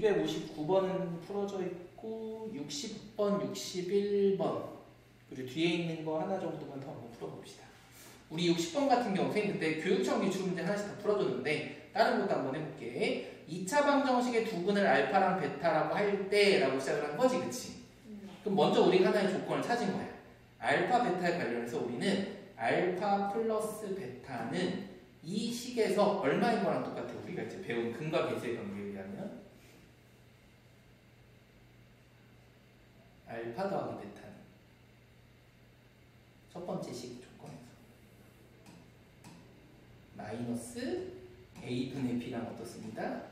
259번은 풀어져 있고 60번, 61번 그리고 뒤에 있는 거 하나 정도만 더 한번 풀어봅시다. 우리 60번 같은 경우 선생님 그때 교육청 기출문제 하나씩 다 풀어줬는데 다른 것도 한번 해볼게. 2차 방정식의 두근을 알파랑 베타라고 할 때라고 시작을 한 거지, 그치? 그럼 먼저 우리가 하나의 조건을 찾은 거야. 알파, 베타에 관련해서 우리는 알파 플러스 베타는 이 식에서 얼마인 거랑 똑같아. 우리가 이제 배운 근과 계수의 관계에 의하면 알파 더하기 베타는 첫 번째 식 조건에서 마이너스 a분의 b랑 어떻습니다?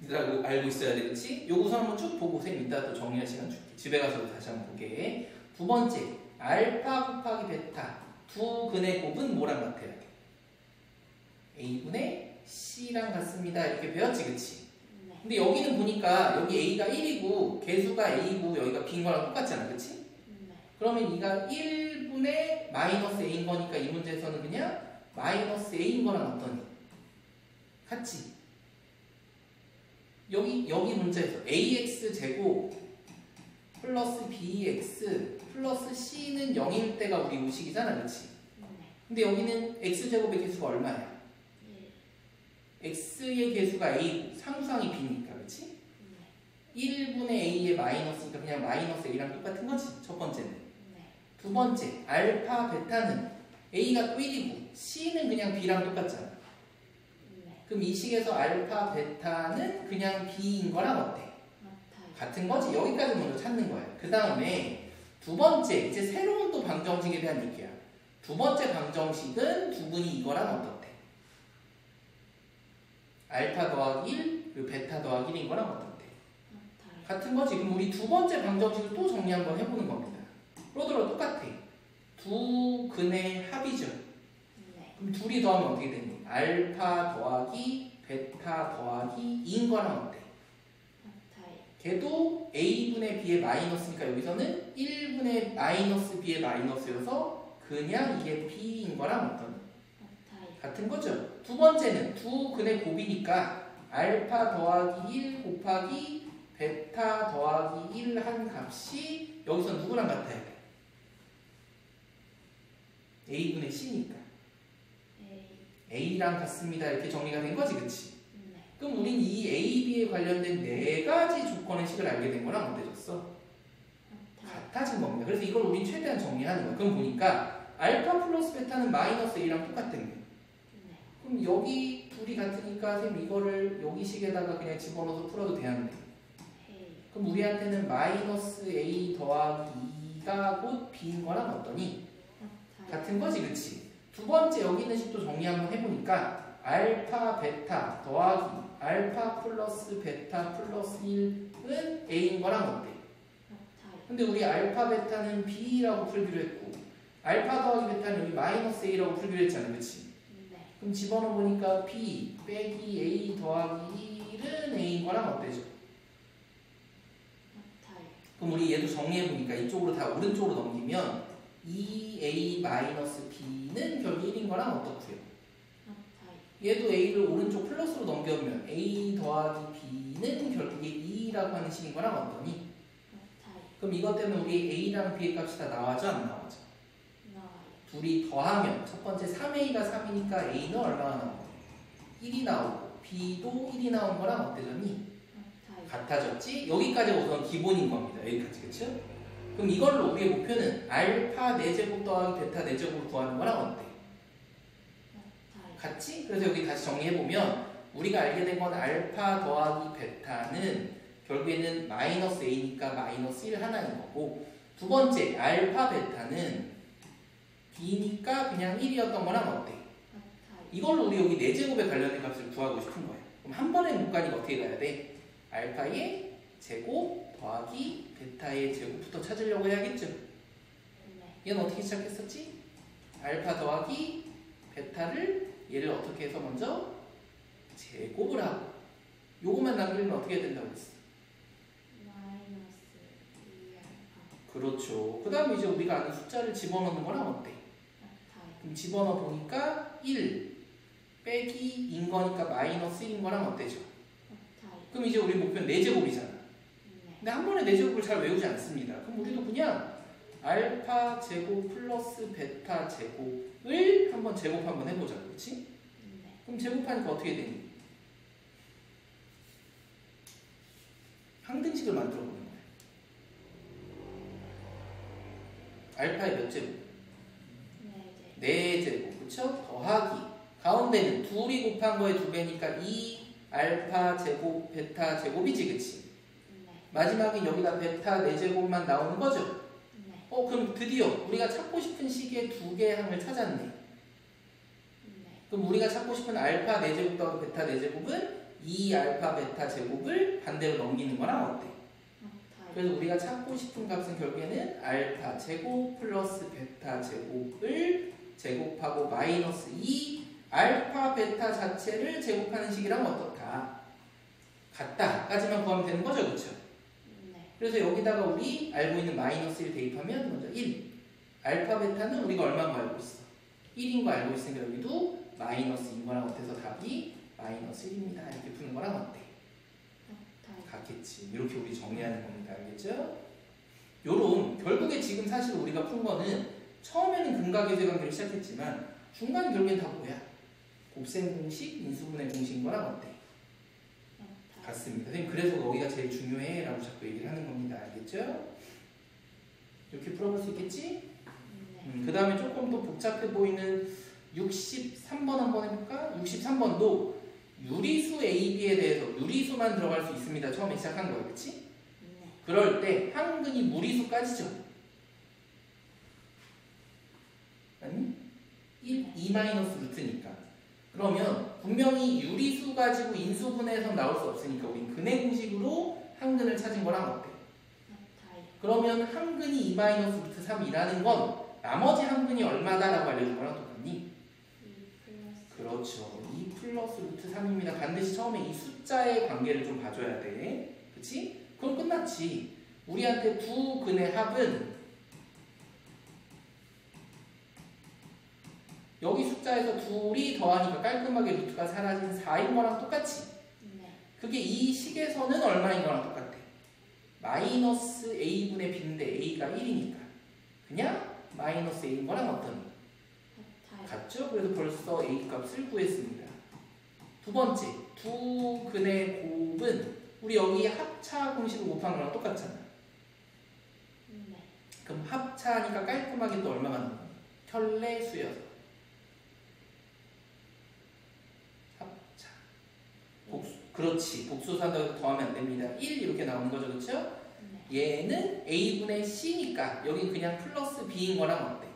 라고 알고 있어야 되겠지? 요 우선 한번 쭉 보고 선생님 이따 또 정리할 시간 줄게. 집에 가서도 다시 한번 보게. 두 번째, 알파 곱하기 베타 두 근의 곱은 뭐랑 같아요? a분의 c랑 같습니다. 이렇게 배웠지, 그치? 근데 여기는 보니까 여기 a가 1이고 개수가 a고 여기가 b인 거랑 똑같잖아, 그치? 그러면 이가 1분의 마이너스 a인 거니까 이 문제에서는 그냥 마이너스 a인 거랑 어떠니? 같지? 여기 문제에서 ax 제곱 플러스 bx 플러스 c는 0일 때가 우리 우식이잖아, 그치? 근데 여기는 x제곱의 개수가 얼마야? x의 개수가 a고 상수항이 b니까, 그치? 1분의 a의 마이너스니까 그냥 마이너스 a랑 똑같은 거지, 첫 번째는. 두 번째, 알파 베타는 a가 또 1이고 c는 그냥 b랑 똑같잖아. 그럼 이 식에서 알파 베타는 그냥 b인 거랑 어때? 같은 거지. 여기까지 먼저 찾는 거야. 그 다음에 두 번째, 이제 새로운 또 방정식에 대한 얘기야. 두 번째 방정식은 두 분이 이거랑 어떻대? 알파 더하기 1 그리고 베타 더하기 1인 거랑 어떻대? 같은 거지. 그럼 우리 두 번째 방정식을 또 정리 한번 해보는 겁니다. 로더로 똑같아. 두 근의 합이죠. 그럼 둘이 더하면 어떻게 되니? 알파 더하기 베타 더하기 2인 거랑 어때? 걔도 a분의 b의 마이너스니까 여기서는 1분의 마이너스 b의 마이너스여서 그냥 이게 b인 거랑 어떤? 같은 거죠. 두 번째는 두 근의 곱이니까 알파 더하기 1 곱하기 베타 더하기 1 한 값이 여기서 누구랑 같아야 돼? a분의 c니까 a랑 같습니다. 이렇게 정리가 된 거지, 그치? 그럼 우린 이 a, b에 관련된 네 가지 조건의 식을 알게 된 거랑 어때졌어? 같아진 겁니다. 그래서 이걸 우린 최대한 정리하는 거야. 그럼 보니까 알파 플러스 베타는 마이너스 a랑 똑같은 거야. 그럼 여기 둘이 같으니까 선생님 이거를 여기 식에다가 그냥 집어넣어서 풀어도 되는데 그럼 우리한테는 마이너스 a 더하기 2가 곧 b인 거랑 어떠니? 같은 거지, 그치? 두 번째 여기 있는 식도 정리 한번 해보니까 알파 베타 더하기 알파 플러스 베타 플러스 1은 a인 거랑 어때? 근데 우리 알파 베타는 b라고 풀기로 했고 알파 더하기 베타는 여기 마이너스 a라고 풀기로 했잖아, 그치? 그럼 집어넣어 보니까 b 빼기 a 더하기 1은 a인 거랑 어때죠? 그럼 우리 얘도 정리해 보니까 이쪽으로 다 오른쪽으로 넘기면 2a 마이너스 b는 결국 1인 거랑 어떻고요? 얘도 a를 오른쪽 플러스로 넘겨보면 a 더하기 b는 결국에 2라고 하는 식인 거랑 어떠니? 그럼 이것 때문에 우리 a랑 b의 값이 다 나와져 안 나와져? 둘이 더하면 첫 번째 3a가 3이니까 a는 얼마나 나오고 1이 나오고 b도 1이 나온 거랑 어때졌니? 같아졌지? 여기까지가 우선 기본인 겁니다. 여기까지, 그쵸? 그럼 이걸로 우리의 목표는 알파 4제곱 더하기 베타 4제곱을 구하는 거랑 어때? 같지? 그래서 여기 다시 정리해보면 우리가 알게 된 건 알파 더하기 베타는 결국에는 마이너스 a니까 마이너스 1 하나인 거고 두 번째 알파 베타는 b니까 그냥 1이었던 거랑 어때? 이걸로 우리 여기 4제곱에 관련된 값을 구하고 싶은 거예요. 그럼 한 번에 못 가니까 어떻게 가야 돼? 알파의 제곱 더하기 베타의 제곱부터 찾으려고 해야겠죠? 얘는 어떻게 시작했었지? 알파 더하기 베타를 얘를 어떻게 해서 먼저 제곱을 하고 요것만 남기려면 어떻게 해야 된다고 했어? 그렇죠. 그 다음에 이제 우리가 아는 숫자를 집어넣는 거랑 어때? 그럼 집어넣어 보니까 1 빼기 인 거니까 마이너스 1인 거랑 어때죠? 그럼 이제 우리 목표는 4제곱이잖아. 근데 한 번에 4제곱을 잘 외우지 않습니다. 그럼 우리도 그냥 알파 제곱 플러스 베타 제곱을 한번 제곱 한번 해보자. 그렇지? 그럼 제곱하니까 어떻게 되니? 항등식을 만들어 보는 거야. 알파의 몇 제곱? 4제곱. 그쵸? 더하기. 가운데는 둘이 곱한 거에 2배니까 2 알파 제곱 베타 제곱이지. 그치? 마지막에 여기다 베타 4제곱만 나오는 거죠? 그럼 드디어 우리가 찾고 싶은 식의 2개의 항을 찾았네. 그럼 우리가 찾고 싶은 알파 4제곱 더하기 베타 4제곱은 2 알파 베타 제곱을 반대로 넘기는 거랑 어때? 그래서 우리가 찾고 싶은 값은 결국에는 알파 제곱 플러스 베타 제곱을 제곱하고 마이너스 2 알파 베타 자체를 제곱하는 식이랑 어떻다? 같다까지만 구하면 되는 거죠. 그렇죠? 그래서 여기다가 우리 알고 있는 마이너스 1 대입하면 먼저 1 알파 베타는 우리가 얼마인 거 알고 있어? 1인 거 알고 있으니까 여기도 마이너스인 거랑 어때서 답이 마이너스 1입니다. 이렇게 푸는 거랑 어때? 같겠지. 이렇게 우리 정리하는 겁니다. 알겠죠? 요런 결국에 지금 사실 우리가 푼 거는 처음에는 근각의 관계로 시작했지만 중간 결국엔 다 뭐야? 곱셈 공식, 인수분해 공식인 거랑 어때? 같습니다. 선생님 그래서 여기가 제일 중요해 라고 자꾸 얘기를 하는 겁니다. 알겠죠? 이렇게 풀어볼 수 있겠지? 그 다음에 조금 더 복잡해 보이는 63번 한번 해볼까? 63번도 유리수 AB에 대해서 유리수만 들어갈 수 있습니다. 처음에 시작한 거예요. 그치? 그럴 때 항근이 무리수까지죠? 아니? 2-루트니까 그러면 분명히 유리수 가지고 인수분해해서 나올 수 없으니까 우린 근해 공식으로 항근을 찾은 거랑 어때? 그러면 항근이 2-루트 3이라는 건 나머지 항근이 얼마다라고 알려준 거랑 똑같니? 그렇죠. 2 플러스 루트 3입니다. 반드시 처음에 이 숫자의 관계를 좀 봐줘야 돼. 그치? 그럼 끝났지. 우리한테 두 근의 합은 여기 숫자에서 둘이 더하니까 깔끔하게 루트가 사라진 4인 거랑 똑같지? 그게 이 식에서는 얼마인 거랑 똑같아? 마이너스 a분의 b인데 a가 1이니까 그냥 마이너스 a인 거랑 어떤? 같죠? 그래서 벌써 a 값을 구했습니다. 두 번째, 두 근의 곱은 우리 여기 합차 공식으로 곱한 거랑 똑같잖아. 그럼 합차니까 깔끔하게 또 얼마가 나오는 거야? 혈례수여서 합차. 그렇지. 복수산다고 더하면 안 됩니다. 1 이렇게 나오는 거죠. 그렇죠? 얘는 a분의 c니까 여기 그냥 플러스 b인 거랑 어때?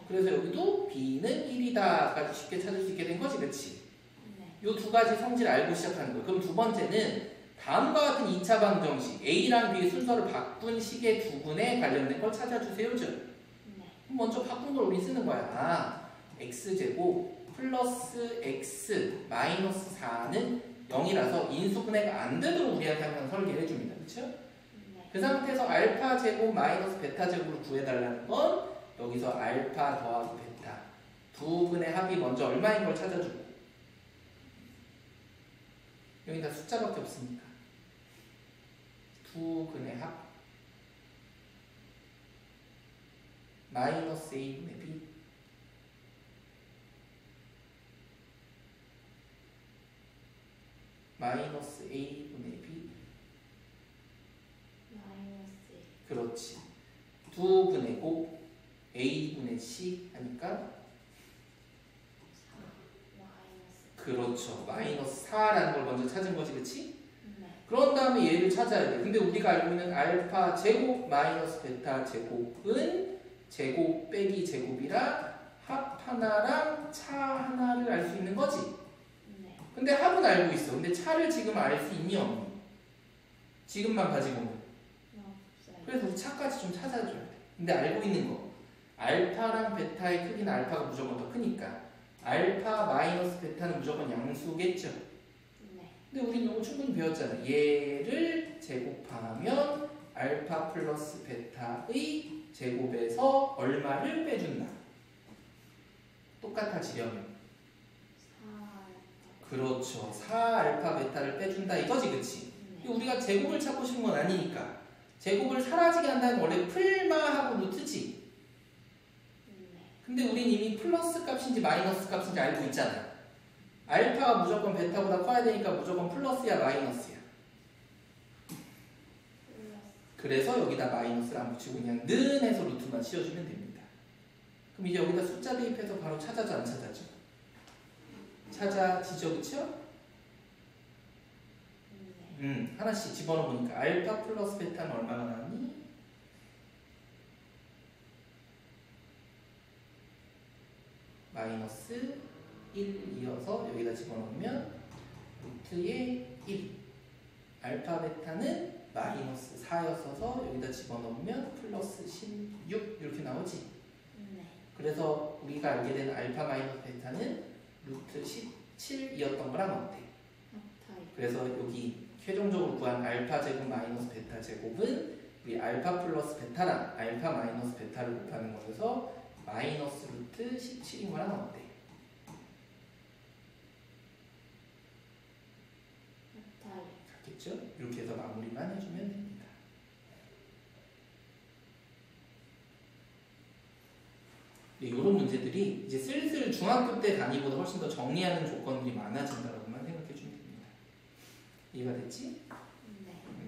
그래서 여기도 b는 1이다까지 쉽게 찾을 수 있게 된 거지. 그렇지? 이 두 가지 성질을 알고 시작하는 거예요. 그럼 두 번째는 다음과 같은 2차 방정식 a랑 b의 순서를 바꾼 식의 두 분에 관련된 걸 찾아주세요. 먼저 바꾼 걸 우리 쓰는 거야. x제곱 플러스 x 마이너스 4는 0이라서 인수분해가 안 되도록 우리한테 항상 설계를 해줍니다. 그렇죠? 그 상태에서 알파 제곱 마이너스 베타 제곱으로 구해달라는 건 여기서 알파 더하기 베타 두 근의 합이 먼저 얼마인 걸 찾아주고 여기 다 숫자밖에 없으니까 두 근의 합 마이너스 a분의 b 마이너스 a분의 b 그렇지. 두 근의 곱 a분의 c 하니까 그렇죠. 마이너스 4라는 걸 먼저 찾은 거지. 그치? 그런 다음에 얘를 찾아야 돼. 근데 우리가 알고 있는 알파 제곱 마이너스 베타 제곱은 제곱 빼기 제곱이라 합 하나랑 차 하나를 알 수 있는 거지. 근데 합은 알고 있어. 근데 차를 지금 알 수 있니 없니? 지금만 가지고는. 그래서 우리 차까지 좀 찾아줘야 돼. 근데 알고 있는 거 알파랑 베타의 크기는 알파가 무조건 더 크니까 알파 마이너스 베타는 무조건 양수겠죠. 근데 우린 이거 충분히 배웠잖아. 얘를 제곱하면 알파 플러스 베타의 제곱에서 얼마를 빼준다. 똑같아지려면 그렇죠. 4알파 베타를 빼준다 이거지, 그치? 우리가 제곱을 찾고 싶은 건 아니니까. 제곱을 사라지게 한다는 건 원래 풀마하고 루트지. 근데 우린 이미 플러스 값인지 마이너스 값인지 알고 있잖아. 알파가 무조건 베타보다 커야 되니까 무조건 플러스야 마이너스야. 그래서 여기다 마이너스를 안 붙이고 그냥 는 해서 루트만 씌워주면 됩니다. 그럼 이제 여기다 숫자 대입해서 바로 찾아져 안 찾아져? 찾아지죠, 그쵸? 하나씩 집어넣어보니까 알파 플러스 베타는 얼마가 나왔니? 마이너스 1이어서 여기다 집어넣으면 루트의 1. 알파 베타는 마이너스 4였어서 여기다 집어넣으면 플러스 16 이렇게 나오지? 그래서 우리가 알게 된 알파 마이너스 베타는 루트 17이었던 거랑 어때? 그래서 여기 최종적으로 구한 알파 제곱 마이너스 베타 제곱은 우리 알파 플러스 베타랑 알파 마이너스 베타를 곱하는 거여서 마이너스 루트 17인 거랑 어때? 같겠죠? 이렇게 해서 마무리만 해주면 됩니다. 이런 문제들이 이제 슬슬 중학교 때 단위보다 훨씬 더 정리하는 조건들이 많아진다고만 생각해 주면 됩니다. 이해가 됐지?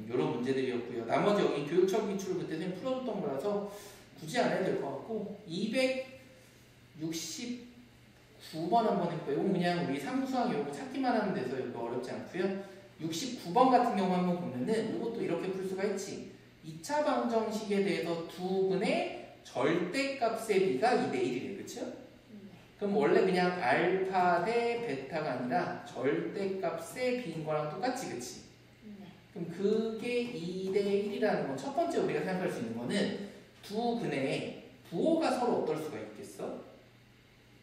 이런 문제들이었고요. 나머지 여기 교육적 기출을 그때 선생님 풀어줬던 거라서 굳이 안 해도 될 것 같고 269번 한번 해볼까요? 이건 그냥 우리 삼수항 이거 찾기만 하면 돼서 이거 어렵지 않고요. 69번 같은 경우 한번 보면은 이것도 이렇게 풀 수가 있지. 2차 방정식에 대해서 두 분의 절대값의 비가 2대1이래, 그쵸? 그럼 원래 그냥 알파 대 베타가 아니라 절대값의 비인 거랑 똑같지, 그치? 그럼 그게 2대1이라는 건 첫 번째 우리가 생각할 수 있는 거는 두 근의 부호가 서로 어떨 수가 있겠어?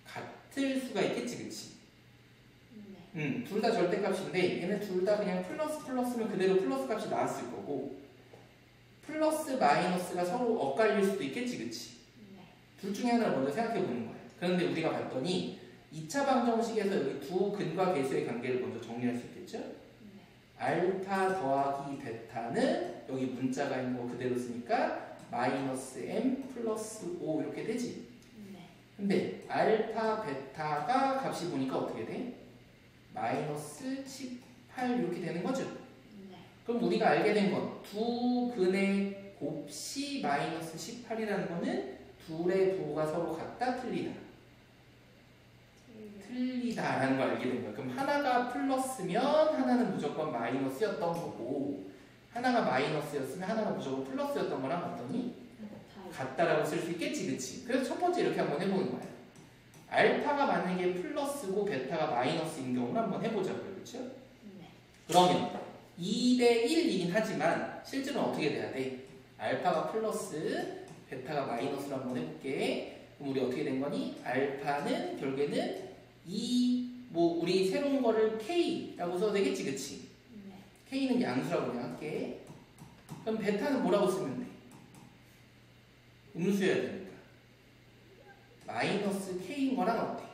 같을 수가 있겠지, 그치? 둘 다 절대값인데 얘네 둘 다 그냥 플러스면 그대로 플러스 값이 나왔을 거고 플러스 마이너스가 서로 엇갈릴 수도 있겠지, 그치? 둘 중에 하나를 먼저 생각해 보는 거야. 그런데 우리가 봤더니 2차 방정식에서 여기 두 근과 계수의 관계를 먼저 정리할 수 있겠죠? 알파 더하기 베타는 여기 문자가 있는 거 그대로 쓰니까 마이너스 m 플러스 5 이렇게 되지? 근데 알파 베타가 값이 보니까 어떻게 돼? 마이너스 18 이렇게 되는 거죠? 그럼 우리가 알게 된 건 두 근의 곱씨 마이너스 18이라는 거는 둘의 부호가 서로 같다, 틀리다? 틀리다라는 걸 알게 된 거야. 그럼 하나가 플러스면 하나는 무조건 마이너스였던 거고 하나가 마이너스였으면 하나가 무조건 플러스였던 거랑 같더니 같다라고 쓸 수 있겠지, 그치? 그래서 첫 번째 이렇게 한번 해보는 거야. 알파가 만약에 플러스고 베타가 마이너스인 경우를 한번 해보자고요, 그렇죠? 그러면 2대1이긴 하지만 실제로는 어떻게 돼야 돼? 알파가 플러스 베타가 마이너스로 한번 해볼게. 그럼 우리 어떻게 된 거니? 알파는 결국에는 우리 새로운 거를 K라고 써도 되겠지, 그치? K는 양수라고 그냥 할게. 그럼 베타는 뭐라고 쓰면 돼? 음수여야 되니까. 마이너스 K인 거랑 어때?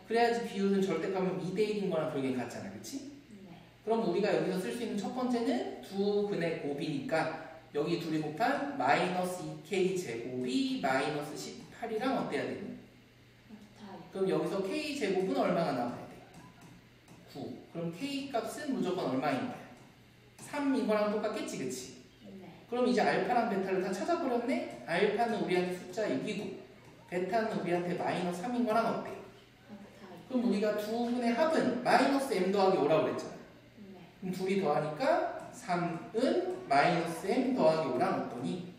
그래야지 비율은 절대값은 2대1인 거랑 결국엔 같잖아, 그치? 그럼 우리가 여기서 쓸 수 있는 첫 번째는 두 근의 곱이니까 여기 둘이 곱한 마이너스 2K 제곱이 마이너스 18이랑 어때야 되니? 그럼 여기서 K 제곱은 얼마가 나와야 돼? 9. 그럼 K 값은 무조건 얼마인 거야? 3인 거랑 똑같겠지, 그치? 그럼 이제 알파랑 베타를 다 찾아버렸네? 알파는 우리한테 숫자 6이고 베타는 우리한테 마이너스 3인 거랑 어때? 그럼 우리가 두 분의 합은 마이너스 m 더하기 5라고 그랬잖아. 그럼 둘이 더하니까 3은 마이너스 m 더하기 5랑 어떠니?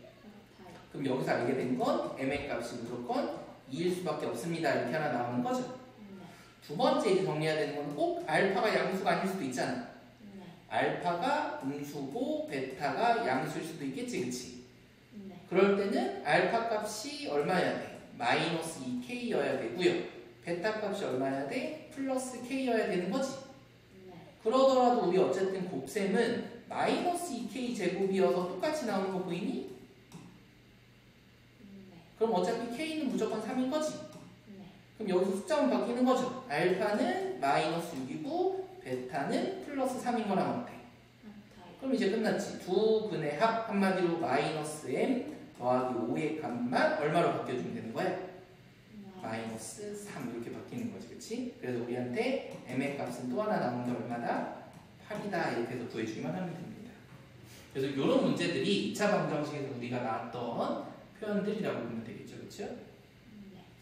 그럼 여기서 알게 된 건 m의 값이 무조건 2일 수밖에 없습니다. 이렇게 하나 나오는 거죠. 두 번째 이제 정리해야 되는 건 꼭 알파가 양수가 아닐 수도 있잖아. 알파가 음수고 베타가 양수일 수도 있겠지, 그치? 그럴 때는 알파 값이 얼마여야 돼? 마이너스 2k여야 되고요. 베타 값이 얼마여야 돼? 플러스 k여야 되는 거지. 그러더라도 우리 어쨌든 곱셈은 마이너스 2k 제곱이어서 똑같이 나오는 거 보이니? 그럼 어차피 k는 무조건 3인 거지. 그럼 여기서 숫자만 바뀌는 거죠. 알파는 마이너스 6이고 베타는 플러스 3인 거랑 어때? 그럼 이제 끝났지. 두 근의 합 한마디로 마이너스 m 더하기 5의 값만 얼마로 바뀌어주면 되는 거야? 마이너스 3 이렇게 바뀌는 거지. 그치? 그래서 우리한테 m의 값은 또 하나 남은 게 얼마다? 8이다. 이렇게 해서 구해주기만 하면 됩니다. 그래서 이런 문제들이 2차 방정식에서 우리가 나왔던 표현들이라고 보면 되겠죠. 그렇죠?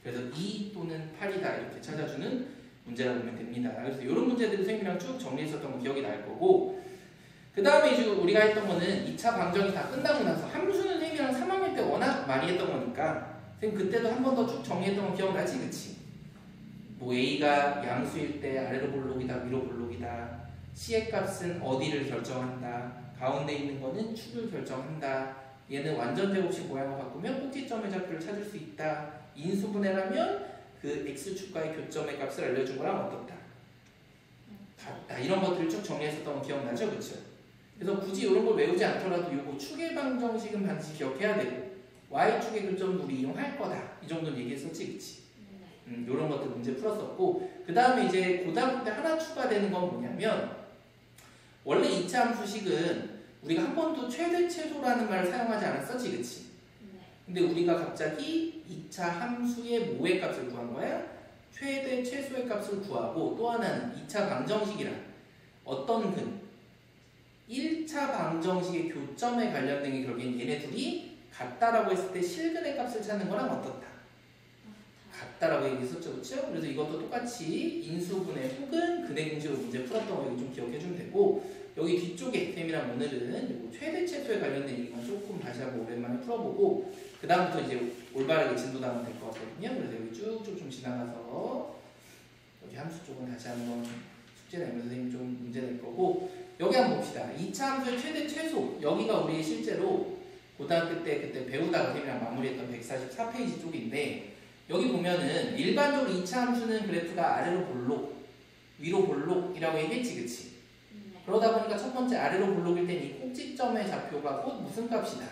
그래서 2 또는 8이다 이렇게 찾아주는 문제라고 보면 됩니다. 그래서 이런 문제들을 선생님이랑 쭉 정리했었던 거 기억이 날 거고, 그 다음에 이제 우리가 했던 거는 2차 방정이 다 끝나고 나서 함수는 선생님이랑 3학년 때 워낙 많이 했던 거니까 선생님 그때도 한 번 더 쭉 정리했던 거 기억나지? 그치? 뭐 A가 양수일 때 아래로 볼록이다 위로 볼록이다, C의 값은 어디를 결정한다, 가운데 있는 거는 축을 결정한다, 얘는 완전 제곱식 모양을 바꾸면 꼭지점의 좌표를 찾을 수 있다, 인수분해라면 그 x축과의 교점의 값을 알려준 거랑 어떻다? 같다. 이런 것들을 쭉 정리했었던 거 기억나죠? 그쵸? 그래서 굳이 이런 걸 외우지 않더라도 요거 축의 방정식은 반드시 기억해야 되고 y축의 교점도 우리 이용할 거다. 이 정도는 얘기했었지, 그치? 이런 것들 문제 풀었었고, 그 다음에 이제 고등학교 때 하나 추가되는 건 뭐냐면, 원래 2차 함수식은 우리가 한 번도 최대 최소라는 말을 사용하지 않았었지, 그치? 근데 우리가 갑자기 2차 함수의 뭐의 값을 구한 거야? 최대 최소의 값을 구하고, 또 하나는 2차 방정식이란 어떤 근 1차 방정식의 교점에 관련된 게 결국엔 얘네 둘이 같다라고 했을 때 실근의 값을 찾는 거랑 어떻다? 같다라고 얘기했었죠, 그렇죠? 그래서 이것도 똑같이 인수분해 혹은 근해 공식으로 문제 풀었던 거 좀 기억해주면 되고, 여기 뒤쪽에 선생님이랑 오늘은 최대 최소에 관련된 얘기만 조금 다시 한번 오랜만에 풀어보고, 그 다음부터 이제 올바르게 진도 나오면 될 것 같거든요. 그래서 여기 쭉쭉 좀 지나가서 여기 함수 쪽은 다시 한번 숙제 내면서 선생님 좀 문제 낼 거고, 여기 한번 봅시다. 2차 함수의 최대 최소, 여기가 우리 실제로 고등학교 때 그때 배우다가 선생님이랑 마무리했던 144페이지 쪽인데, 여기 보면은 일반적으로 2차 함수는 그래프가 아래로 볼록 위로 볼록이라고 얘기했지, 그치? 그러다 보니까 첫 번째 아래로 볼록일 땐 이 꼭지점의 좌표가 곧 무슨 값이다?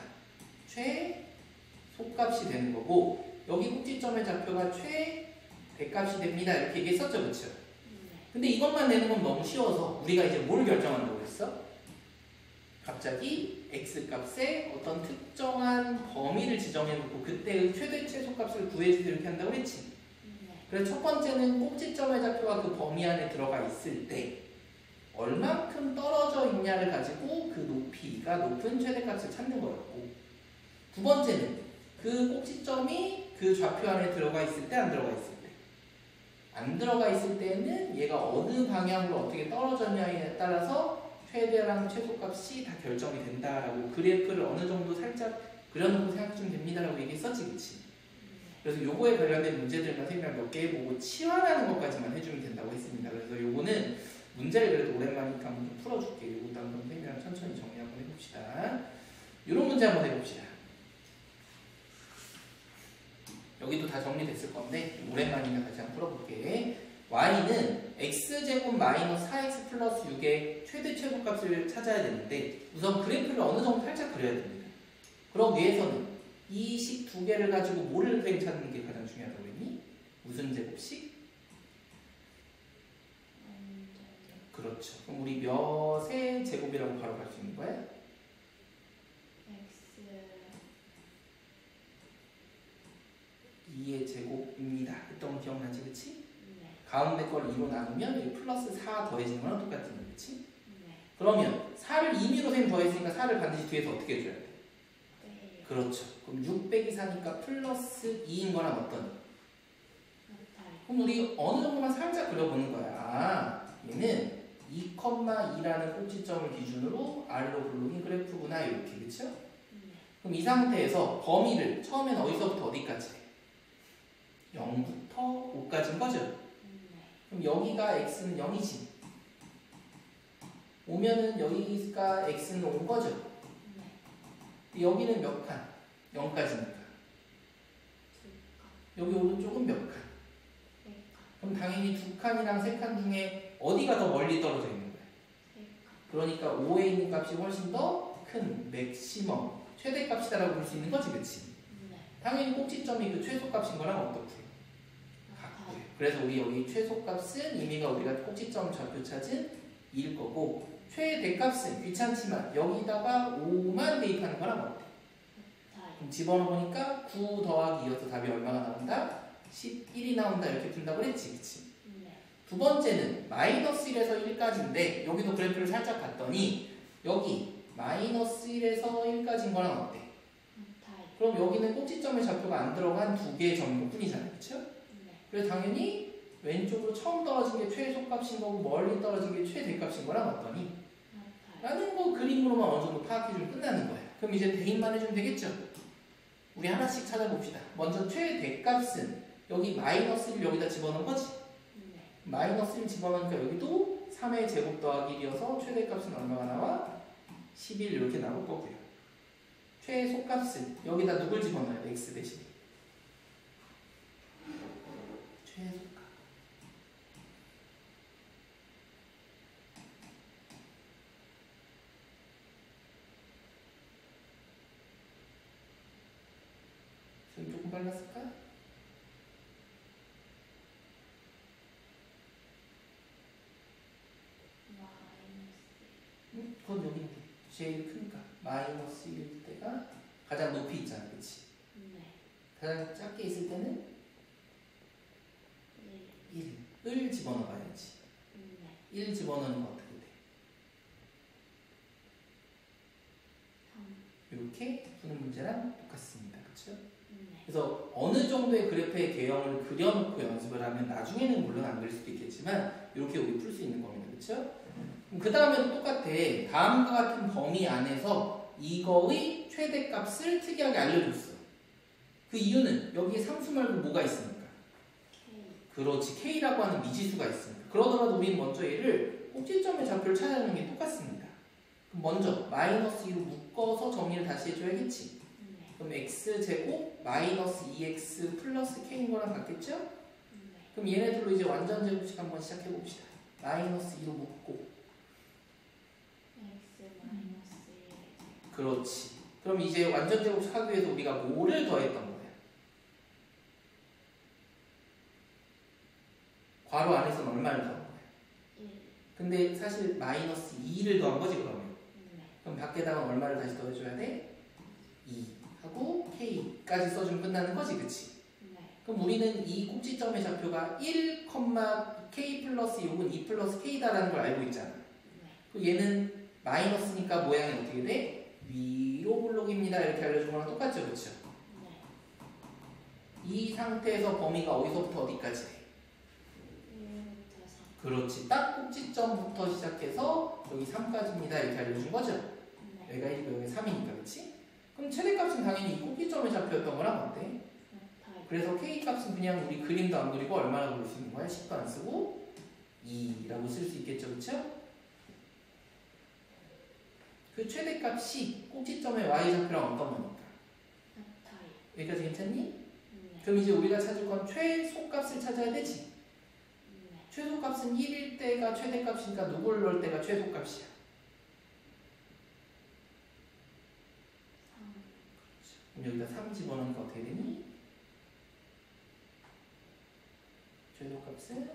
최소값이 되는 거고, 여기 꼭지점의 좌표가 최대값이 됩니다. 이렇게 얘기했었죠, 그쵸? 근데 이것만 내는 건 너무 쉬워서 우리가 이제 뭘 결정한다고 했어? 갑자기 x값의 어떤 특정한 범위를 지정해놓고 그때의 최대 최소값을 구해주세요 이렇게 한다고 했지? 그래서 첫 번째는 꼭지점의 좌표가 그 범위 안에 들어가 있을 때 얼만큼 떨어져 있냐를 가지고 그 높이가 높은 최대값을 찾는 거였고, 두 번째는 그 꼭지점이 그 좌표 안에 들어가 있을 때 안 들어가 있을 때, 안 들어가 있을 때는 얘가 어느 방향으로 어떻게 떨어졌냐에 따라서 최대랑 최소값이 다 결정이 된다라고 그래프를 어느 정도 살짝 그려놓고 생각하시면 됩니다라고 얘기했었지, 그치? 그래서 요거에 관련된 문제들만 선생님이랑 몇 개 해보고 치환하는 것까지만 해주면 된다고 했습니다. 그래서 요거는 문제를 그래도 오랜만이니까 한번 좀 풀어줄게. 요것도 한번 선생님이랑 천천히 정리 한번 해봅시다. 요런 문제 한번 해봅시다. 여기도 다 정리됐을 건데 오랜만이니까 다시 한번 풀어볼게. y는 x제곱 마이너스 4x 플러스 6의 최대 최소값을 찾아야 되는데, 우선 그래프를 어느 정도 살짝 그려야 됩니다. 그러기 위해서는 이 식 두 개를 가지고 뭐를 찾는 게 가장 중요하다고 했니? 무슨 제곱식? 그렇죠. 그럼 우리 몇의 제곱이라고 바로 갈 수 있는 거야? x 2의 제곱입니다. 했던 거 기억나지, 그치? 가운데 걸 2로 나누면 이 플러스 4 더해지는 거랑 똑같은 거, 그치? 그러면 4를 임의로 셈 더했으니까 4를 반드시 뒤에서 어떻게 해줘야 돼? 그렇죠. 그럼 6 빼기 4니까 플러스 2인 거랑 어떤? 그럼 우리 어느 정도만 살짝 그려보는 거야. 아, 얘는 2,2라는 꼭지점을 기준으로 아래로 볼록인 그래프구나, 이렇게, 그쵸? 그럼 이 상태에서 범위를 처음에는 어디서부터 어디까지? 0부터 5까지인 거죠? 그럼 여기가 x는 0이지. 오면은 여기가 x는 5인 거죠? 여기는 몇 칸? 0까지니까. 여기 오른쪽은 몇 칸? 그럼 당연히 2칸이랑 3칸 중에 어디가 더 멀리 떨어져 있는 거야? 그러니까 5에 있는 값이 훨씬 더 큰 맥시멈, 최대값이다라고 볼 수 있는 거지, 그치? 당연히 꼭지점이 그 최소값인 거랑 어떻고요? 같고요. 그래서 우리 여기 최소값은 의미가 우리가 꼭지점 좌표 찾은 2일 거고 최대값은 귀찮지만 여기다가 5만 대입하는 거랑 어때? 그럼 집어넣으니까 9 더하기 2여서 답이 얼마가 나온다? 11이 나온다 이렇게 푼다고 그랬지, 그치? 두 번째는 마이너스 1에서 1까지인데 여기도 그래프를 살짝 봤더니 여기 마이너스 1에서 1까지인 거랑 어때? 그럼 여기는 꼭지점의 좌표가 안 들어간 두 개의 점인 뿐이잖아요, 그쵸? 그래서 당연히 왼쪽으로 처음 떨어진 게 최소값인 거고 멀리 떨어진 게 최대값인 거랑 어떠니? 라는 거 그림으로만 어느 정도 파악해주면 끝나는 거예요. 그럼 이제 대입만 해주면 되겠죠? 우리 하나씩 찾아봅시다. 먼저 최대값은 여기 마이너스 1 여기다 집어넣은 거지? 마이너스 1 집어넣으니까 여기도 3의 제곱 더하기 1이어서 최대값은 얼마가 나와? 11 이렇게 나올 거고요. 최소값은 여기다 누굴 집어넣어야 돼? x 대신에. 최소값. 지금 조금 빨랐을까? 그건 여기 제일 크니까 마이너스 1일 때가 가장 높이 있잖아, 그치? 가장 작게 있을 때는 1을 집어넣어봐야지. 1 집어넣는 거 어떻게 돼? 이렇게 푸는 문제랑 똑같습니다, 그쵸? 그래서 어느 정도의 그래프의 개형을 그려놓고 연습을 하면 나중에는 물론 안 그릴 수도 있겠지만 이렇게 우리 풀 수 있는 겁니다, 그쵸? 그 다음에도 똑같아. 다음과 같은 범위 안에서 이거의 최대값을 특이하게 알려줬어. 그 이유는 여기에 상수 말고 뭐가 있습니까? 그렇지, K라고 하는 미지수가 있습니다. 그러더라도 우리는 먼저 얘를 꼭지점의 좌표를 찾아내는 게 똑같습니다. 그럼 먼저 마이너스 2로 묶어서 정리를 다시 해줘야겠지. 그럼 x제곱 마이너스 2x 플러스 k인 거랑 같겠죠? 그럼 얘네들로 이제 완전 제곱식 한번 시작해봅시다. 마이너스 2로 묶고 그렇지. 그럼 이제 완전 제곱식 하기 위해서 우리가 뭐를 더했던 거야? 괄호 안에서는 얼마를 더한 거야? 근데 사실 마이너스 2를 더한 거지 그러면. 그럼 밖에다가 얼마를 다시 더해줘야 돼? 2 하고 k까지 써주면 끝나는 거지, 그치? 그럼 우리는 이 꼭지점의 좌표가 1, k 플러스 6은 2 플러스 k다라는 걸 알고 있잖아. 그 얘는 마이너스니까 모양이 어떻게 돼? 위로 블록입니다. 이렇게 알려준 거랑 똑같죠, 그쵸? 이 상태에서 범위가 어디서부터 어디까지 돼? 그렇지. 딱 꼭지점부터 시작해서 여기 3까지입니다. 이렇게 알려준 거죠? 여기가 1이고 여기 3이니까, 그치? 그럼 최대값은 당연히 이 꼭지점에 잡혔던 거랑 어때? 그래서 K값은 그냥 우리 그림도 안 그리고 얼마나 그릴 수 있는 거야? 10도 안 쓰고 2라고 쓸 수 있겠죠, 그쵸? 그 최대값이 꼭지점의 y좌표랑 어떤 거니까? 여기까지 괜찮니? 그럼 이제 우리가 찾을 건 최소값을 찾아야 되지? 최소값은 1일 때가 최대값이니까 누굴 넣을 때가 최소값이야? 그럼 여기다 3 집어넣으니까 어떻게 되니? 최소값은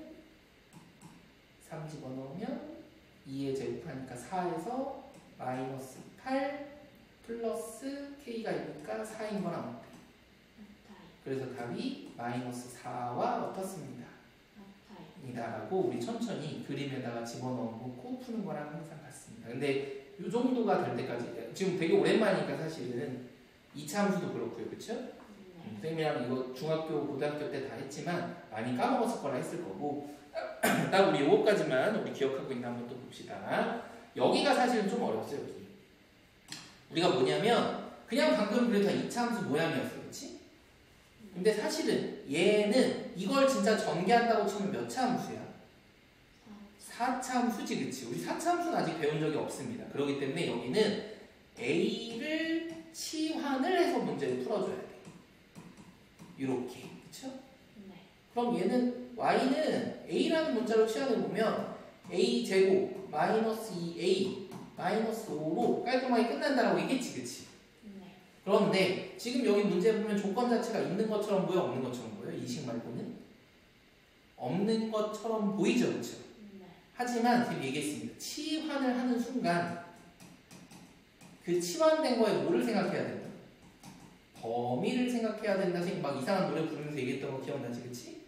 3 집어넣으면 2에 제곱하니까 4에서 마이너스 8 플러스 k가 있으니까 4인 거랑 어때? 그래서 답이 마이너스 4와 어떻습니다? 이다라고 우리 천천히 그림에다가 집어넣고 푸는 거랑 항상 같습니다. 근데 이 정도가 될 때까지 지금 되게 오랜만이니까 사실은 2차 함수도 그렇고요, 그쵸? 선생님이랑 이거 중학교, 고등학교 때 다 했지만 많이 까먹었을 거라 했을 거고 딱 우리 요거까지만 우리 기억하고 있나 한번 또 봅시다. 여기가 사실은 좀 어렵어요, 여기. 우리가 뭐냐면 그냥 방금 그랬던 2차 함수 모양이었어, 그치? 근데 사실은 얘는 이걸 진짜 전개한다고 치면 몇 차 함수야? 4차 함수지, 그치? 우리 4차 함수는 아직 배운 적이 없습니다. 그렇기 때문에 여기는 A를 치환을 해서 문제를 풀어줘야 돼. 이렇게, 그쵸? 그럼 얘는 Y는 A라는 문자로 치환해 보면 A 제곱 마이너스 2A 마이너스 5로 깔끔하게 끝난다라고 얘기했지, 그치? 그런데 지금 여기 문제 보면 조건 자체가 있는 것처럼 보여, 없는 것처럼 보여? 이 식 말고는? 없는 것처럼 보이죠, 그렇죠? 하지만 지금 얘기했습니다. 치환을 하는 순간 그 치환된 거에 뭐를 생각해야 된다? 범위를 생각해야 된다. 막 이상한 노래 부르면서 얘기했던 거 기억나지, 그치?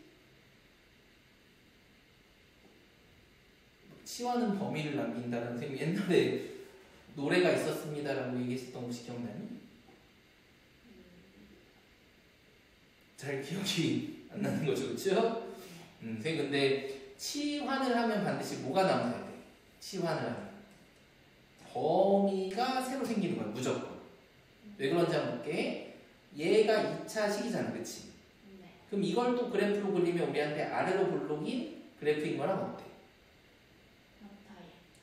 치환은 범위를 남긴다라는 선생님 옛날에 노래가 있었습니다라고 얘기했었던 거 혹시 기억나니? 잘 기억이 안 나는 거죠, 그쵸? 선생님 근데 치환을 하면 반드시 뭐가 남아야 돼? 치환을 하면 범위가 새로 생기는 거야, 무조건. 왜 그런지 한번 볼게. 얘가 2차 식이잖아, 그치? 그럼 이걸 또 그래프로 그리면 우리한테 아래로 볼록인 그래프인 거랑 어때?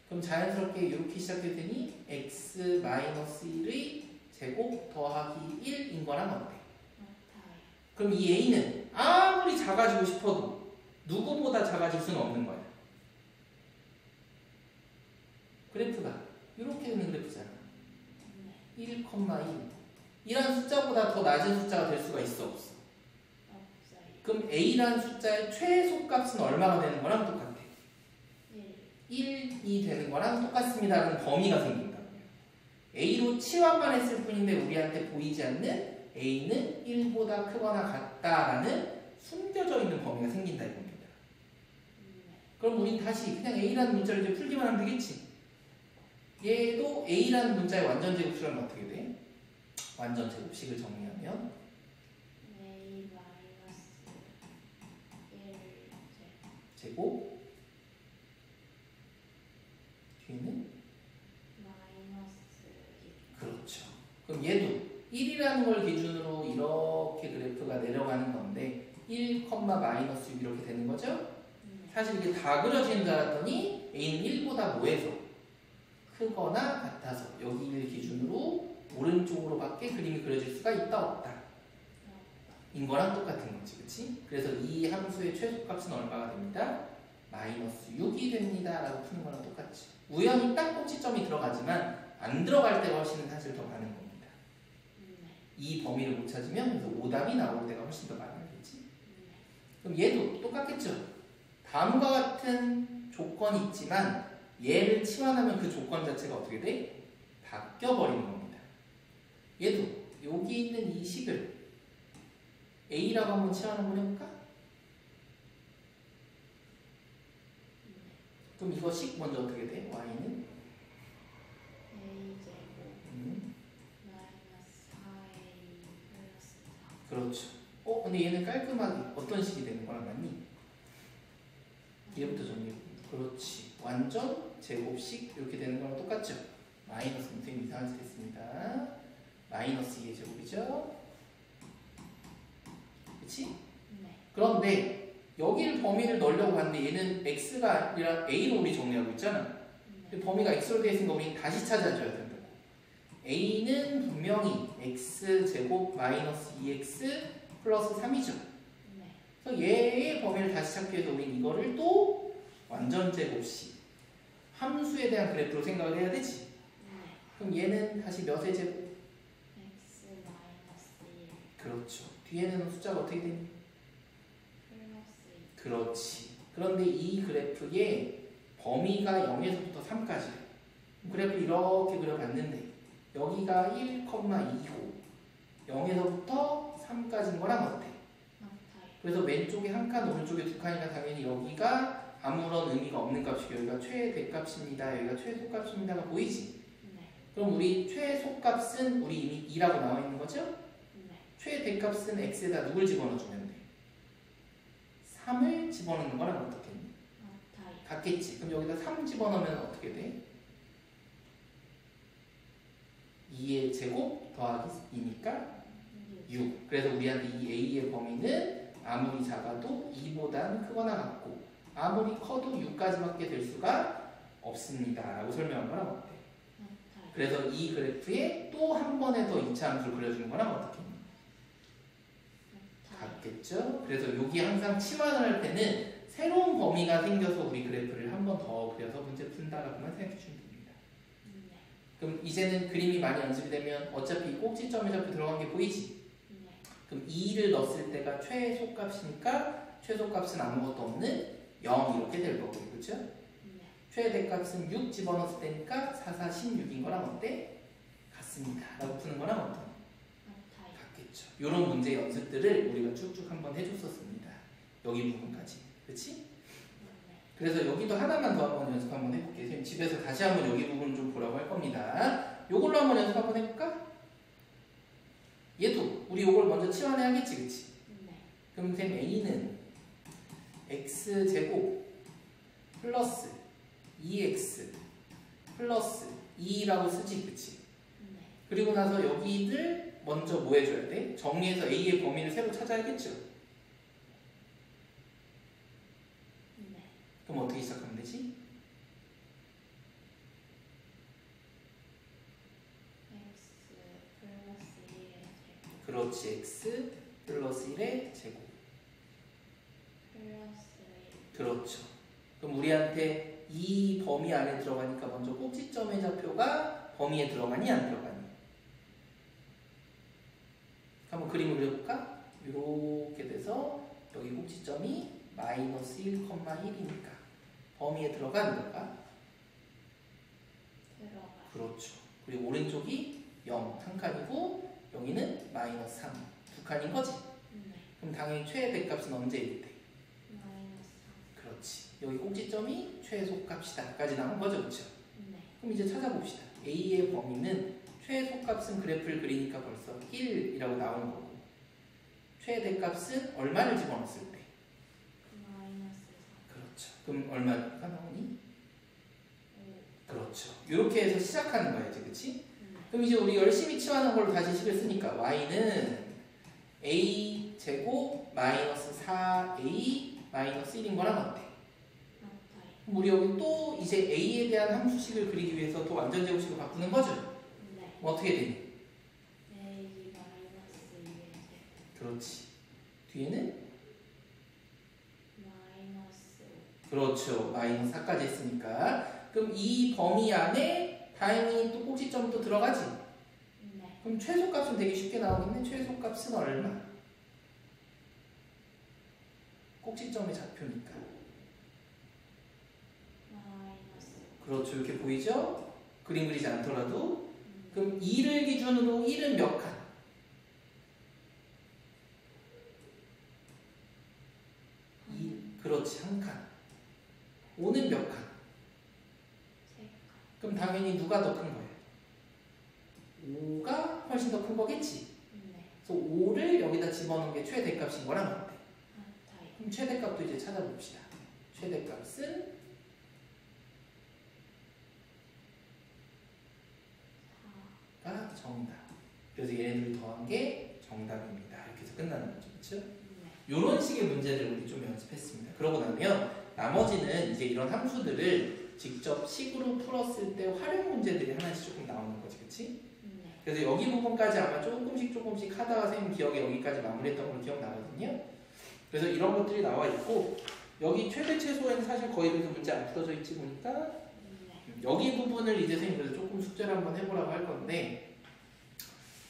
그럼 자연스럽게 이렇게 시작했더니 x-1의 제곱 더하기 1인 거랑 어때? 그럼 이 a는 아무리 작아지고 싶어도 누구보다 작아질 수는 없는 거야. 그래프가 이렇게 되는 그래프잖아. 1,1 이란 숫자보다 더 낮은 숫자가 될 수가 있어, 없어? 그럼 a라는 숫자의 최소값은 얼마가 되는 거랑 똑같아? 1이 되는 거랑 똑같습니다라는 범위가 생긴다고요. a로 치환만 했을 뿐인데 우리한테 보이지 않는 a는 1보다 크거나 같다라는 숨겨져 있는 범위가 생긴다 이겁니다. 그럼 우린 다시 그냥 a라는 문자를 이제 풀기만 하면 되겠지. 얘도 a라는 문자의 완전 제곱수라면 어떻게 돼? 완전 제곱식을 정리하면 a-1 제곱 뒤에는 그렇죠. 그럼 얘도 1이라는 걸 기준으로 이렇게 그래프가 내려가는 건데 1, 마이너스 6 이렇게 되는 거죠? 사실 이게 다 그려지는 줄 알았더니 a는 1보다 뭐해서 크거나 같아서 여기를 기준으로 오른쪽으로밖에 그림이 그려질 수가 있다 없다 인 거랑 똑같은 거지, 그치? 그래서 이 함수의 최소값은 얼마가 됩니다? 마이너스 6이 됩니다 라고 푸는 거랑 똑같지. 우연히 딱 꼭지점이 들어가지만 안 들어갈 때가 훨씬 사실 더 많은 겁니다. 이 범위를 못 찾으면 그래서 오답이 나올 때가 훨씬 더 많겠지. 그럼 얘도 똑같겠죠. 다음과 같은 조건이 있지만 얘를 치환하면 그 조건 자체가 어떻게 돼? 바뀌어버리는 겁니다. 얘도 여기 있는 이 식을 a라고 한번 치환 한번 해볼까? 그럼 이거 식 먼저 어떻게 돼? y는? 그렇죠. 근데 얘는 깔끔하게 어떤 식이 되는 거랑 같니? 얘부터 정리해. 그렇지. 완전 제곱식 이렇게 되는 거랑 똑같죠? 마이너스 선생님 이상한 짓 했습니다. 마이너스 2의 제곱이죠? 그치? 네. 그런데 여기를 범위를 넣으려고 하는데 얘는 x가 아니라 a로 우리 정리하고 있잖아. 네. 범위가 x로 되어 있으니까 우리는 다시 찾아줘야 된다고. a는 분명히 x제곱 마이너스 2x 플러스 3이죠. 네. 그래서 얘의 범위를 다시 찾기 위해서 우리는 이거를 또 완전 제곱식 함수에 대한 그래프로 생각을 해야 되지. 네. 그럼 얘는 다시 몇의 제곱? x-1 그렇죠. 뒤에는 숫자가 어떻게 되니? 플러스 2. 그렇지. 그런데 이 그래프의 범위가 0에서부터 3까지. 그래프를 이렇게 그려봤는데 여기가 1,2고 0에서부터 3까지인 거랑 어때? 그래서 왼쪽에 한 칸, 오른쪽에 두 칸이니까 당연히 여기가 아무런 의미가 없는 값이고 여기가 최대값입니다. 여기가 최소값입니다가 보이지? 네. 그럼 우리 최소값은 우리 이미 2라고 나와 있는 거죠? 네. 최대값은 x에다 누굴 집어넣어주면 돼? 3을 집어넣는 거랑 어떻겠니? 같겠지. 그럼 여기다 3 집어넣으면 어떻게 돼? 2의 제곱 더하기 2니까 6. 그래서 우리한테 이 a의 범위는 아무리 작아도 2보다는 크거나 같고 아무리 커도 6까지밖에 될 수가 없습니다 라고 설명한 거랑 어때? 그래서 이 그래프에 또 한 번에 더 2차 함수를 그려주는 거랑 어떻게? 같겠죠? 그래서 여기 항상 치환을 할 때는 새로운 범위가 생겨서 우리 그래프를 한 번 더 그려서 문제 푼다라고만 생각해 주면 됩니다. 그럼 이제는 그림이 많이 연습이 되면 어차피 꼭지점에 잡혀 들어간 게 보이지? 그럼 2를 넣었을 때가 최소값이니까 최소값은 아무것도 없는 0 이렇게 될 거고, 그렇죠? 네. 최대값은 6 집어넣었을 때니까 4, 4, 16인 거랑 어때? 같습니다. 라고 푸는 거랑 어때? 같아요. 같겠죠. 이런 문제 연습들을 우리가 쭉쭉 한번 해줬었습니다. 여기 부분까지. 그렇지? 네. 그래서 여기도 하나만 더 한번 연습 한번 해볼게요. 선생님 집에서 다시 한번 여기 부분 좀 보라고 할 겁니다. 요걸로 한번 연습 한번 해볼까? 얘도 우리 요걸 먼저 치환해야겠지, 그치? 네. 그럼 선생님 A는 x제곱 플러스 2x 플러스 2라고 쓰지, 그치? 네. 그리고 나서 여기를 먼저 뭐 해줘야 돼? 정리해서 A의 범위를 새로 찾아야겠죠? 네. 그럼 어떻게 시작하면 되지? x 플러스 1의 제곱 그렇지, x 플러스 1의 제곱. 플러스 1. 그렇죠. 그럼 우리한테 이 범위 안에 들어가니까 먼저 꼭지점의 좌표가 범위에 들어가니 안 들어가니? 한번 그림을 그려볼까? 이렇게 돼서 여기 꼭지점이 마이너스 1,1이니까 범위에 들어가 안 들어가? 들어가. 그렇죠. 그리고 오른쪽이 0, 한 칸이고 여기는 마이너스 3, 두 칸인 거지? 네. 그럼 당연히 최대값은 언제일 때? 마이너스 그렇지. 여기 꼭지점이 최소값이다 까지 나온 거죠, 그렇죠? 3. 네. 그럼 이제 찾아봅시다. A의 범위는 최소값은 그래프를 그리니까 벌써 1이라고 나오는 거고 최대값은 얼마를 집어넣었을 때? 마이너스 그렇죠. 그럼 얼마가 나오니? 3. 그렇죠. 이렇게 해서 시작하는 거야지, 그렇지? 네. 그럼 이제 우리 열심히 치환한 걸로 다시 식을 쓰니까 y는 a 제곱 마이너스 4a 마이너스 1인 거랑 어때? 같아요. 그럼 우리 여기 또 이제 a에 대한 함수식을 그리기 위해서 또 완전 제곱식으로 바꾸는 거죠? 네. 그럼 어떻게 되니? a 마이너스 2의 제곱 그렇지. 뒤에는? 마이너스 5. 그렇죠. 마이너스 4까지 했으니까. 그럼 이 범위 안에 다행히 또 꼭지점이 또 들어가지? 네. 그럼 최소값은 되게 쉽게 나오겠네. 최소값은 얼마? 꼭지점의 좌표니까. 마이너스 5. 그렇죠. 이렇게 보이죠? 그림 그리지 않더라도. 네. 그럼 2를 기준으로 1은 몇 칸? 그렇지. 한 칸. 5는 몇 칸? 3칸. 그럼 당연히 누가 더 큰 거예요? 5가 훨씬 더 큰 거겠지? 네. 그래서 5를 여기다 집어넣은 게 최대값인 거랑 어때? 같아요. 그럼 최대값도 이제 찾아봅시다. 최대값은 4. 가 정답. 그래서 얘네들 더한 게 정답입니다. 이렇게 해서 끝나는 거죠. 그렇죠? 네. 이런 식의 문제들 우리 좀 연습했습니다. 그러고 나면 나머지는 이제 이런 함수들을 직접 식으로 풀었을 때 활용 문제들이 하나씩 조금 나오는 거지. 그렇지? 네. 그래서 여기 부분까지 아마 조금씩 하다가 선생님 기억에 여기까지 마무리했던 걸로 기억나거든요. 그래서 이런 것들이 나와 있고 여기 최대 최소에는 사실 거의 그래서 문제 안 풀어져 있지 보니까 네. 여기 부분을 이제 선생님 그래서 조금 숙제를 한번 해보라고 할 건데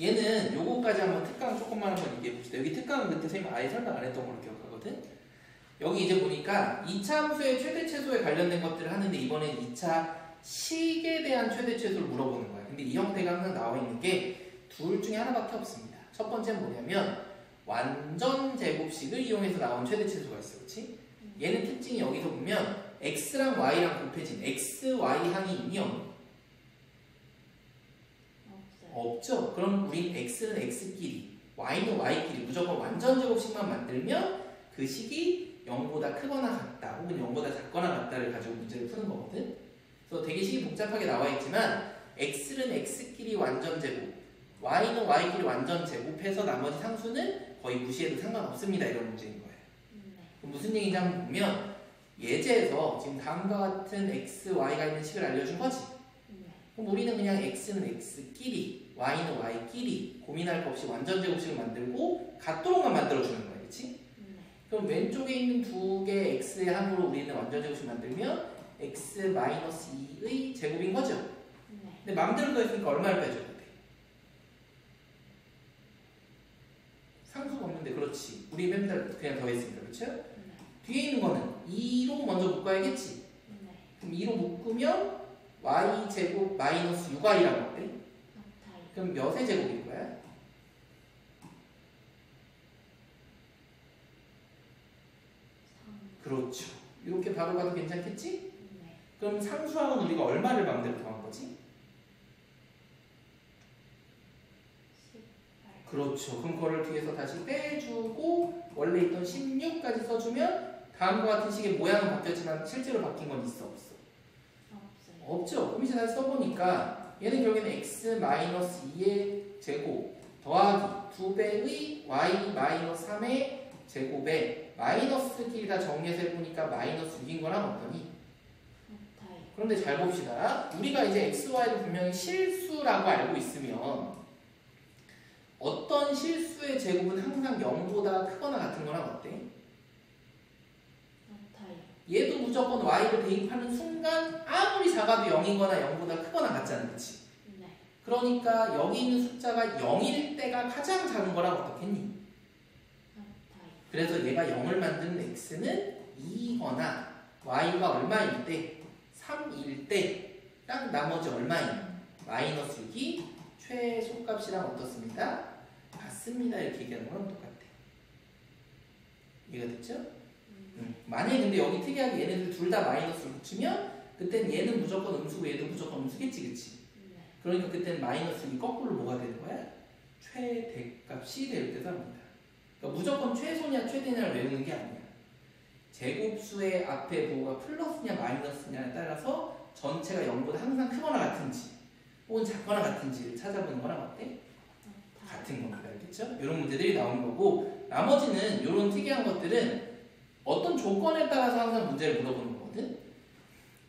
얘는 요거까지 한번 특강 조금만 한번 얘기해 봅시다. 여기 특강은 그때 선생님 아예 설명 안 했던 걸로 기억하거든. 여기 이제 보니까 2차 함수의 최대 최소에 관련된 것들을 하는데 이번엔 2차 식에 대한 최대 최소를 물어보는 거야. 근데 이 형태가 항상 나와 있는 게 둘 중에 하나밖에 없습니다. 첫 번째는 뭐냐면 완전 제곱식을 이용해서 나온 최대 최소가 있어. 그렇지? 얘는 특징이 여기서 보면 x랑 y랑 곱해진 x, y 항이 있니 없니? 없어요. 없죠. 그럼 우린 x는 x끼리, y는 y끼리 무조건 완전 제곱식만 만들면 그 식이 0보다 크거나 같다 혹은 0보다 작거나 같다를 가지고 문제를 푸는 거거든. 그래서 되게 식이 복잡하게 나와 있지만 x는 x끼리 완전 제곱, y는 y끼리 완전 제곱해서 나머지 상수는 거의 무시해도 상관없습니다. 이런 문제인 거예요. 네. 그럼 무슨 얘기인지 한번 보면 예제에서 지금 다음과 같은 x, y가 있는 식을 알려준 거지. 네. 그럼 우리는 그냥 x는 x끼리, y는 y끼리 고민할 것 없이 완전 제곱식을 만들고 같도록만 만들어주는 거예요. 그렇지? 네. 그럼 왼쪽에 있는 두 개의 x의 항으로 우리는 완전 제곱식 만들면 x-2의 제곱인 거죠. 네. 근데 마음대로 더했으니까 얼마를 빼줘야 돼? 상수가 없는데 그렇지. 우리 맨날 그냥 더했으니까 그렇죠? 네. 뒤에 있는 거는 2로 먼저 묶어야겠지. 네. 그럼 2로 묶으면 y제곱 마이너스 6y라고 어때? 같아요. 그럼 몇의 제곱인 거야? 3. 그렇죠. 이렇게 바로 가도 괜찮겠지? 네. 그럼 상수항은 우리가 얼마를 마음대로 더한 거지? 18. 그렇죠. 그럼 그거를 뒤에서 다시 빼주고 원래 있던 16까지 써주면 다음과 같은 식의 모양은 바뀌었지만 실제로 바뀐 건 있어 없어? 없어요. 없죠. 그럼 이제 다시 써보니까 얘는 결국에는 x-2의 제곱 더하기 2배의 y-3의 제곱에 마이너스 길이다 정리해서 해보니까 마이너스 6인 거랑 어떠니? 같아요. 그런데 잘 봅시다. 우리가 이제 x, y를 분명히 실수라고 알고 있으면 어떤 실수의 제곱은 항상 0보다 크거나 같은 거랑 어때? 같아요. 얘도 무조건 y를 대입하는 순간 아무리 작아도 0이거나 0보다 크거나 같잖아. 그치? 네. 그러니까 여기 있는 숫자가 0일 때가 가장 작은 거랑 어떻겠니? 같아요. 그래서 얘가 0을 만드는 x는 2거나 y가 얼마일 때? 3일 때 딱 나머지 얼마인? 마이너스 6이 최소값이랑 어떻습니다? 같습니다. 이렇게 얘기하는 거랑 똑같아. 이해가 됐죠? 만약에 근데 여기 특이하게 얘네들 둘 다 마이너스를 붙이면 그땐 얘는 무조건 음수고 얘도 무조건 음수겠지. 그치? 네. 그러니까 그때는 마이너스 2 거꾸로 뭐가 되는 거야? 최대값이 될 때도 합니다. 그러니까 무조건 최소냐 최대냐를 외우는 게 아니야. 제곱수의 앞에 뭐가 플러스냐 마이너스냐에 따라서 전체가 0보다 항상 크거나 같은지 혹은 작거나 같은지를 찾아보는 거랑 어때? 같아요. 같은 겁니다. 알겠죠? 이런 문제들이 나오는 거고 나머지는 이런 특이한 것들은 어떤 조건에 따라서 항상 문제를 물어보는 거거든.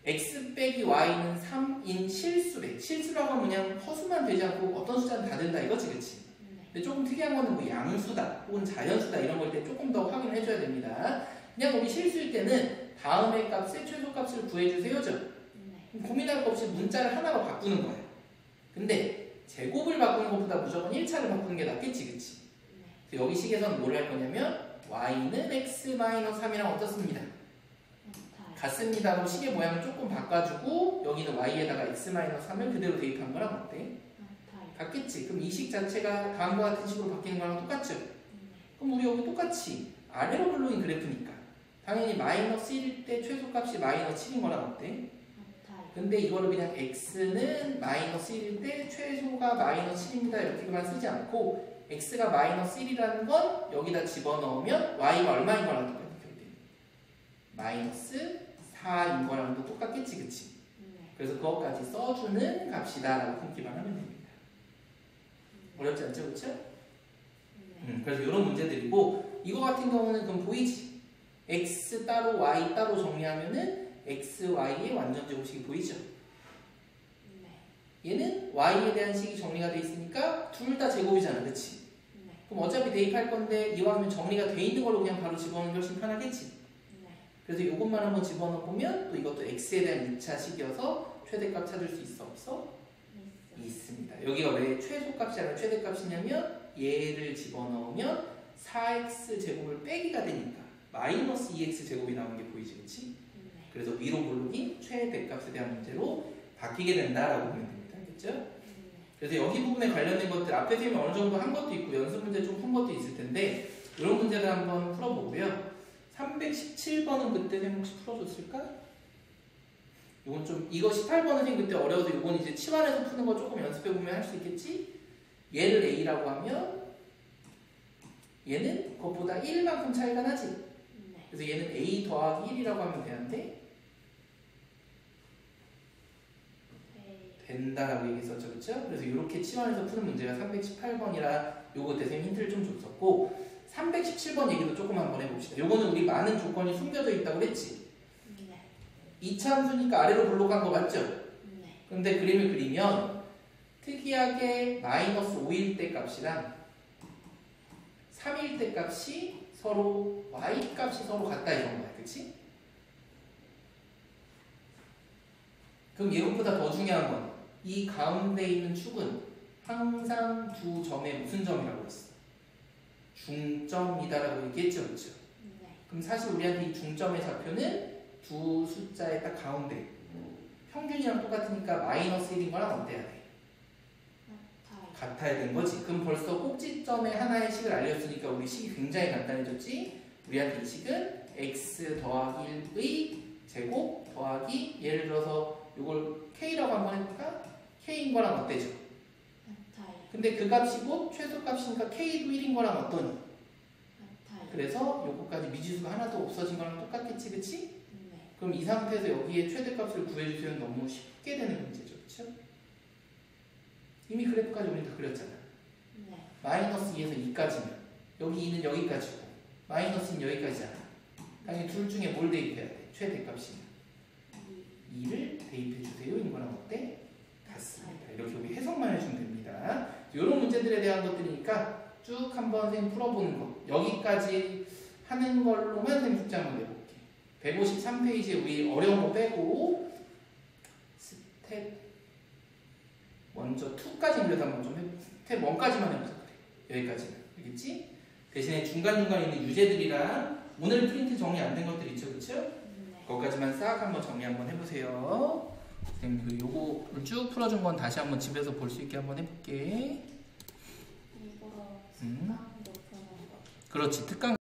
x 빼기 y는 3인 실수래. 실수라고 하면 그냥 허수만 되지 않고 어떤 숫자는 다 된다 이거지, 그치? 네. 근데 조금 특이한 거는 뭐 양수다 혹은 자연수다 이런 걸 때 조금 더 확인을 해줘야 됩니다. 그냥 우리 실수일 때는 다음의 값의 최소값을 구해주세요죠. 네. 고민할 거 없이 문자를 하나로 바꾸는 거예요. 근데 제곱을 바꾸는 것보다 무조건 1차를 바꾸는 게 낫겠지, 그치? 네. 그래서 여기 식에서는 뭘 할 거냐면 y는 x-3이랑 어떻습니다? 같아요. 같습니다로 식의 모양을 조금 바꿔주고 여기는 y에다가 x-3을 그대로 대입한 거랑 어때? 같아요. 같겠지? 그럼 이 식 자체가 다음과 같은 식으로 바뀌는 거랑 똑같죠? 네. 그럼 우리 여기 똑같이 아래로 블록인 그래프니까 당연히 마이너스 1일 때 최소값이 마이너스 7인 거랑 어때? 같아요. 근데 이거를 그냥 x는 마이너스 1일 때 최소가 마이너스 7입니다 이렇게만 쓰지 않고 x가 마이너스 1이라는 건 여기다 집어넣으면 y가 얼마인 거랑 똑같은 결이 마이너스 4인 거랑도 똑같겠지, 그치? 네. 그래서 그것까지 써주는 값이다 라고 품기만 하면 됩니다. 어렵지 않죠, 그쵸? 네. 그래서 이런 문제들이고 이거 같은 경우는 그럼 보이지? x 따로 y 따로 정리하면은 x, y의 완전 제곱식이 보이죠? 네. 얘는 y에 대한 식이 정리가 돼 있으니까 둘 다 제곱이잖아, 그치? 네. 그럼 어차피 대입할 건데 이왕이면 정리가 돼 있는 걸로 그냥 바로 집어넣는 게 훨씬 편하겠지? 네. 그래서 이것만 한번 집어넣으면 또 이것도 x에 대한 2차 식이어서 최대값 찾을 수 있어 없어? 있어. 있습니다. 여기가 왜 최소값이 아니라 최대값이냐면 얘를 집어넣으면 4x 제곱을 빼기가 되니까 마이너스 2x 제곱이 나오는 게 보이지, 그치? 네. 그래서 위로 블록인 최대값에 대한 문제로 바뀌게 된다라고 보면 됩니다. 알겠죠? 네. 그래서 여기 부분에 관련된 것들 앞에 선생님이 어느 정도 한 것도 있고 연습 문제 좀 푼 것도 있을 텐데 이런 문제를 한번 풀어보고요. 317번은 그때 선생님 혹시 풀어줬을까? 이건 좀 이거 18번은 선생님 그때 어려워서 이건 이제 치환해서 푸는 거 조금 연습해보면 할 수 있겠지? 얘를 a라고 하면 얘는 그것보다 1만큼 차이가 나지? 네. 그래서 얘는 a 더하기 1이라고 하면 되는데 네. 된다라고 얘기했었죠, 그렇죠? 그래서 이렇게 치환해서 푸는 문제가 318번이라 요거 때 선생님 힌트를 좀 줬었고 317번 얘기도 조금 한번 해봅시다. 요거는 우리 많은 조건이 숨겨져 있다고 했지? 네. 2차 함수니까 아래로 블록한 거 맞죠? 네. 그런데 그림을 그리면 특이하게 마이너스 5일 때 값이랑 3일 때 값이 서로 y 값이 서로 같다 이런 거야, 그치? 그럼 이것보다 더 중요한 건 이 가운데 있는 축은 항상 두 점에 무슨 점이라고 했어? 중점이다라고 얘기했죠, 그렇죠? 네. 그럼 사실 우리한테 이 중점의 좌표는 두 숫자의 딱 가운데 평균이랑 똑같으니까 마이너스 1인 거랑 어때야 돼? 같아야 된 거지. 그럼 벌써 꼭지점에 하나의 식을 알렸으니까 우리 식이 굉장히 간단해졌지? 우리한테 이 식은 x 더하기 1의 제곱 더하기 예를 들어서 이걸 k라고 한번 해볼까? k인 거랑 어때죠? 근데 그 값이 곧 최소값이니까 k도 1인 거랑 어떠니? 그래서 요거까지 미지수가 하나도 없어진 거랑 똑같겠지, 그치? 그럼 이 상태에서 여기에 최대값을 구해주세요. 너무 쉽게 되는 문제죠, 그쵸? 이미 그래프까지 우리 다 그렸잖아. 마이너스 2에서 2까지면 여기 2는 여기까지고 마이너스 2는 여기까지잖아. 당연히 둘 중에 뭘 대입해야 돼? 최대값이면 2를 대입해주세요. 이거랑 어때? 같습니다. 이렇게 우리 해석만 해주면 됩니다. 이런 문제들에 대한 것들이니까 쭉 한번 선생님 풀어보는 거. 여기까지 하는 걸로만 선생님 숙제 한번 내볼게. 153페이지에 우리 어려운 거 빼고 스텝 먼저 2까지 그래도 한번 좀 해보자. 스텝 1까지만 해보자. 그래. 여기까지는. 알겠지? 대신에 중간중간에 있는 유제들이랑 오늘 프린트 정리 안 된 것들 있죠, 그쵸? 그것까지만 싹 한번 정리 한번 해보세요. 선생님 요거를 쭉 풀어준 건 다시 한번 집에서 볼 수 있게 한번 해볼게. 그렇지, 특강